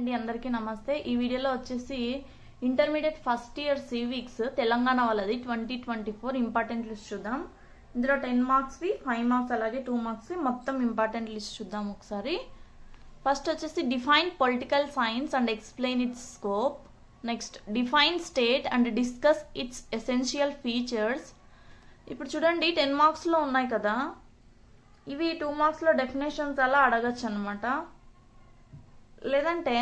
అండి, అందరికీ నమస్తే. ఈ వీడియోలో వచ్చేసి intermediate first year civics Telangana వాళ్ళది 2024 ఇంపార్టెంట్ లిస్ట్ చూద్దాం. ఇందులో 10 మార్క్స్వి 5 మార్క్స్ అలాగే 2 మార్క్స్వి మొత్తం ఇంపార్టెంట్ లిస్ట్ చూద్దాం ఒకసారి. ఫస్ట్ వచ్చేసి define political science and explain it's scope. Next define state and discuss it's essential features. ఇప్పుడు చూడండి 10 మార్క్స్లో ఉన్నాయి కదా, ఇవి 2 మార్క్స్లో డెఫినేషన్స్ అలా అడగచ్చు అనమాట. లేదంటే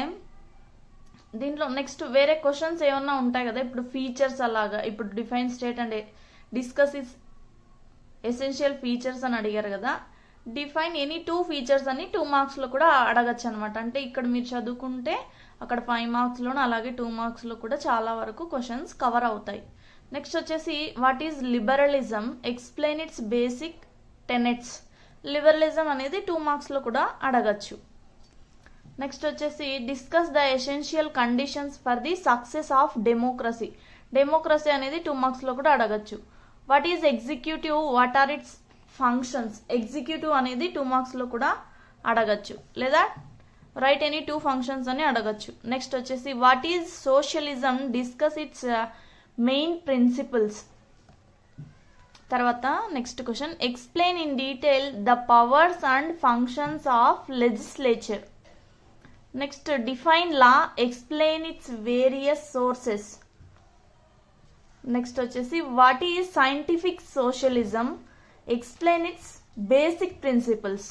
దీంట్లో నెక్స్ట్ వేరే క్వశ్చన్స్ ఏమన్నా ఉంటాయి కదా, ఇప్పుడు ఫీచర్స్ అలాగా, ఇప్పుడు define state and discuss is essential features అని అడిగారు కదా, డిఫైన్ ఎనీ 2 ఫీచర్స్ అని 2 మార్క్స్లో కూడా అడగచ్చు అనమాట. అంటే ఇక్కడ మీరు చదువుకుంటే అక్కడ 5 మార్క్స్లోనూ అలాగే 2 మార్క్స్లో కూడా చాలా వరకు క్వశ్చన్స్ కవర్ అవుతాయి. నెక్స్ట్ వచ్చేసి what is liberalism, explain its basic tenets. Liberalism అనేది 2 మార్క్స్లో కూడా అడగచ్చు. నెక్స్ట్ వచ్చేసి discuss the essential conditions for the success of democracy. Democracy అనేది 2 మార్క్స్లో కూడా అడగచ్చు. What is executive, what are its functions. Executive అనేది 2 మార్క్స్లో కూడా అడగచ్చు, లేదా రైట్ ఎనీ 2 ఫంక్షన్స్ అని అడగచ్చు. నెక్స్ట్ వచ్చేసి what is socialism, discuss its main principles. తర్వాత next question explain in detail the powers and functions of legislature. Next define law, explain its various sources. Next వచ్చేసి what is scientific socialism, explain its basic principles.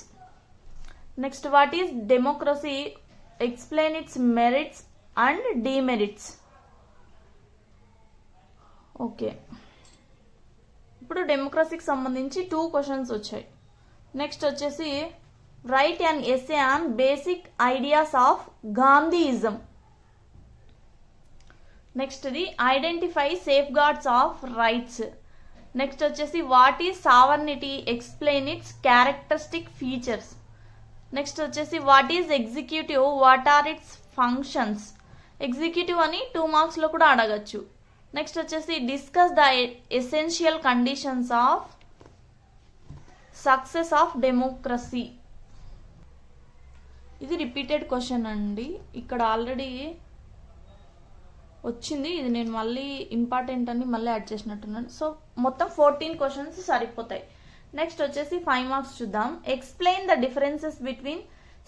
Next what is democracy, explain its merits and demerits. Okay, ఇప్పుడు డెమోక్రసీకి సంబంధించి 2 questions వచ్చాయి. Next వచ్చేసి write and essay on basic ideas of Gandhism. Next the identify safe guards of rights. Next వచ్చేసి what is sovereignty, explain its characteristic features. Next వచ్చేసి what is executive, what are its functions. Executive అని 2 మార్క్స్లో కూడా అడగచ్చు. Next వచ్చేసి discuss the essential conditions of success of democracy. ఇది repeated question అండి, ఇక్కడ ఆల్రెడీ వచ్చింది, ఇది నేను మళ్ళీ ఇంపార్టెంట్ అని మళ్ళీ యాడ్ చేసినట్టున్నాను. సో మొత్తం 14 క్వశ్చన్స్ సరిపోతాయి. నెక్స్ట్ వచ్చేసి 5 మార్క్స్ చూద్దాం. Explain the differences between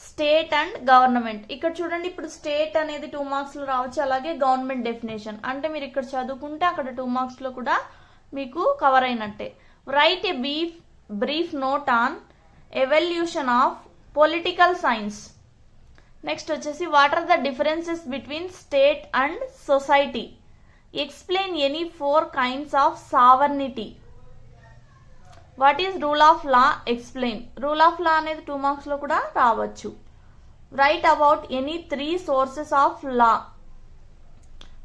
state and government. ఇక్కడ చూడండి, ఇప్పుడు స్టేట్ అనేది 2 మార్క్స్లో రావచ్చు, అలాగే గవర్నమెంట్ డెఫినేషన్. అంటే మీరు ఇక్కడ చదువుకుంటే అక్కడ 2 మార్క్స్లో కూడా మీకు కవర్ అయినట్టే. Write a brief note on evolution of political science. Next వచ్చేసి what are the differences between state and society. Explain any 4 kinds of sovereignty. What is rule of law, explain. Rule of law అనేది 2 మార్క్స్లో కూడా రావచ్చు. Write about any 3 sources of law.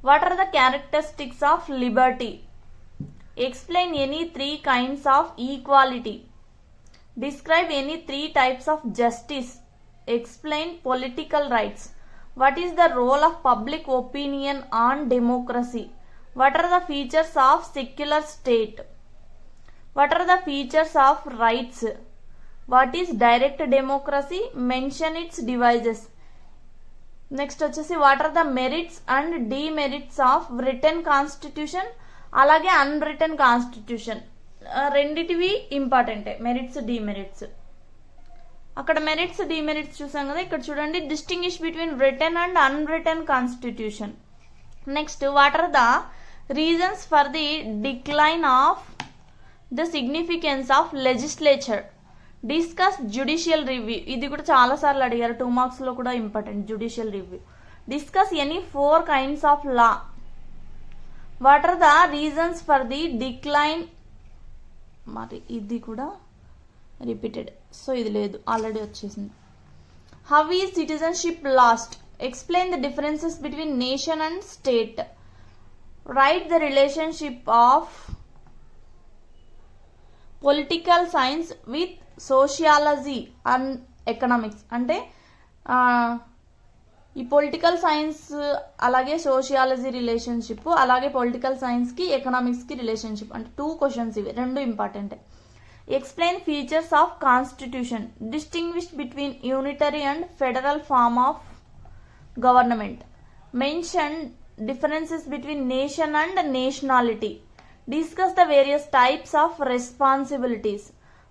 What are the characteristics of liberty. Explain any 3 kinds of equality. Describe any 3 types of justice. Explain political rights. What is the role of public opinion on democracy? What are the features of secular state? What are the features of rights? What is direct democracy? Mention its devices. Next వచ్చేసి what are the merits and demerits of written constitution అలాగే unwritten constitution. రెండిటివి ఇంపార్టెంటే, merits demerits. అక్కడ merits demerits చూసాం కదా, ఇక్కడ చూడండి distinguish between written and unwritten constitution. Next what are the reasons for the decline of the significance of legislature. Discuss judicial review. ఇది కూడా చాలా సార్లు అడిగారు, 2 మార్క్స్లో కూడా important judicial review. Discuss any 4 kinds of law. What are the reasons for the decline. మరి ఇది కూడా రిపీటెడ్, సో ఇది లేదు, ఆల్రెడీ వచ్చేసింది. How is citizenship last. Explain the differences between nation and state. Right the relationship of political science with sociology and economics. అంటే ఈ political science అలాగే సోషియాలజీ రిలేషన్షిప్, అలాగే పొలిటికల్ సైన్స్కి ఎకనామిక్స్కి రిలేషన్షిప్. అంటే 2 క్వశ్చన్స్ ఇవి, 2 ఇంపార్టెంటే. Explain features of Constitution. Distinguish between unitary and federal form of government. Mention differences between nation and nationality. Discuss the various types of responsibilities.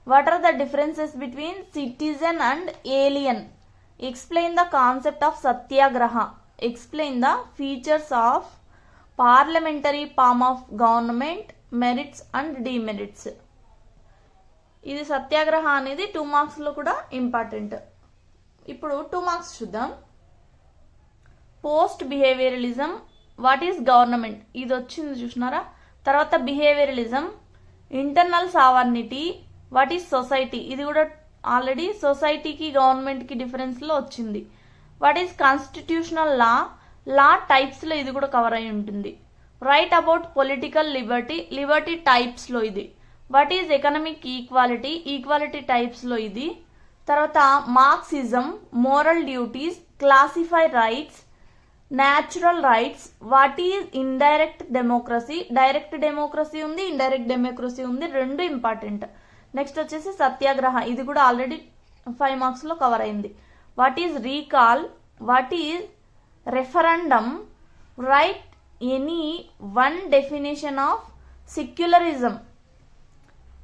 What are the differences between citizen and alien? Explain the concept of satyagraha. Explain the features of parliamentary form of government, merits and demerits. ఇది సత్యాగ్రహ అనేది 2 marks లో కూడా important. ఇప్పుడు 2 marks చూద్దాం. Post behaviouralism, what is government, ఇది వచ్చింది చూసినారా. తర్వాత behaviouralism, internal sovereignty, what is society, ఇది కూడా ఆల్రెడీ సొసైటీకి గవర్నమెంట్కి డిఫరెన్స్లో వచ్చింది. What is constitutional law, law టైప్స్లో ఇది కూడా కవర్ అయి ఉంటుంది. Write about political liberty, liberty టైప్స్లో ఇది. What is economic equality, equality టైప్స్లో ఇది. తర్వాత Marxism, moral duties, classify rights, natural rights, what is indirect democracy, direct democracy ఉంది, ఇండైరెక్ట్ డెమోక్రసీ ఉంది, రెండు ఇంపార్టెంట్. నెక్స్ట్ వచ్చేసి సత్యాగ్రహ, ఇది కూడా ఆల్రెడీ 5 మార్క్స్ లో కవర్ అయింది. What is recall, what is referendum, write any one definition of secularism,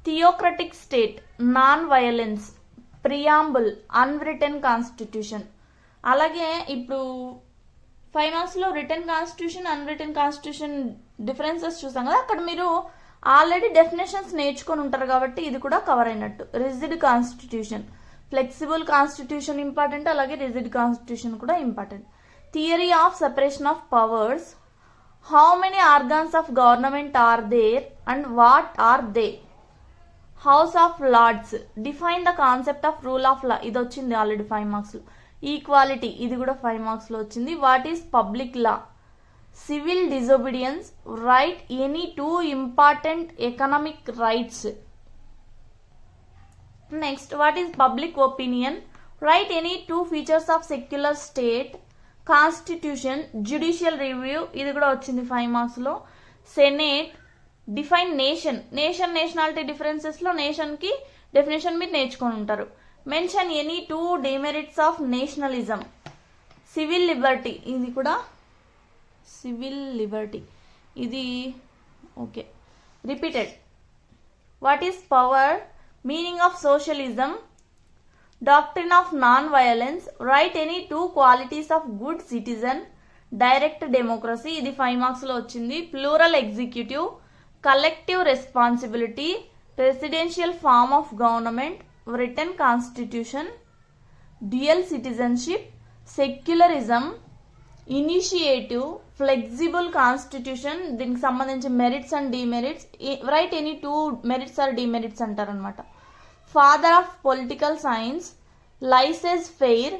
theocratic state, non violence, preamble, unwritten constitution. అలాగే ఇప్పుడు 5 మార్క్స్ లో written constitution, unwritten constitution differences చూసాం కదా, అక్కడ మీరు ఆల్రెడీ డెఫినేషన్స్ నేర్చుకొని ఉంటారు కాబట్టి ఇది కూడా కవర్ అయినట్టు. Rigid constitution, flexible constitution important, అలాగే రిజిడ్ కాన్స్టిట్యూషన్ కూడా important. Theory of separation of powers, how many organs of government are there and what are they. House of lords, define the concept of rule of law, ఇది వచ్చింది already 5 marks లో. Equality, ఇది కూడా 5 marks లో వచ్చింది. What is public law, civil disobedience, right any 2 important economic rights. Next what is public opinion, right any 2 features of secular state, constitution, judicial review, ఇది కూడా వచ్చింది 5 మార్క్స్ లో. Senate, define nation, nation nationality differences లో nation కి definition మీరు నేర్చుకొని ఉంటారు. Mention any 2 demerits of nationalism. Civil Liberty, ఇది కూడా సివిల్ లిబర్టీ, ఇది okay repeated. What is power, meaning of socialism, doctrine of non violence, write any 2 qualities of good citizen, direct democracy, ఇది 5 marks లో వచ్చింది. Plural executive, collective responsibility, residential form of government, written constitution, dual citizenship, secularism, initiative, flexible constitution, దీనికి సంబంధించి merits and demerits, write any 2 merits or demerits అంటారు అనమాట. Father of political science, laissez faire,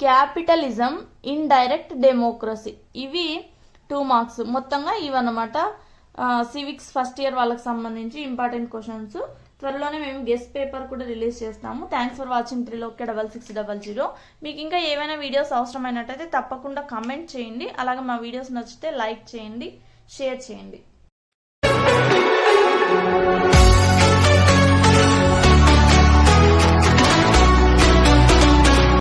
capitalism, indirect democracy, ఇవి 2 marks. మొత్తంగా ఇవన్నమాట civics first year వాళ్ళకి సంబంధించి important questions. త్వరలోనే మేము గెస్ట్ పేపర్ కూడా రిలీజ్ చేస్తాము. Thanks for watching 36600. మీకు ఇంకా ఏమైనా వీడియోస్ అవసరమైనట్టయితే తప్పకుండా కమెంట్ చేయండి. అలాగే మా వీడియోస్ నచ్చితే లైక్ చేయండి, షేర్ చేయండి.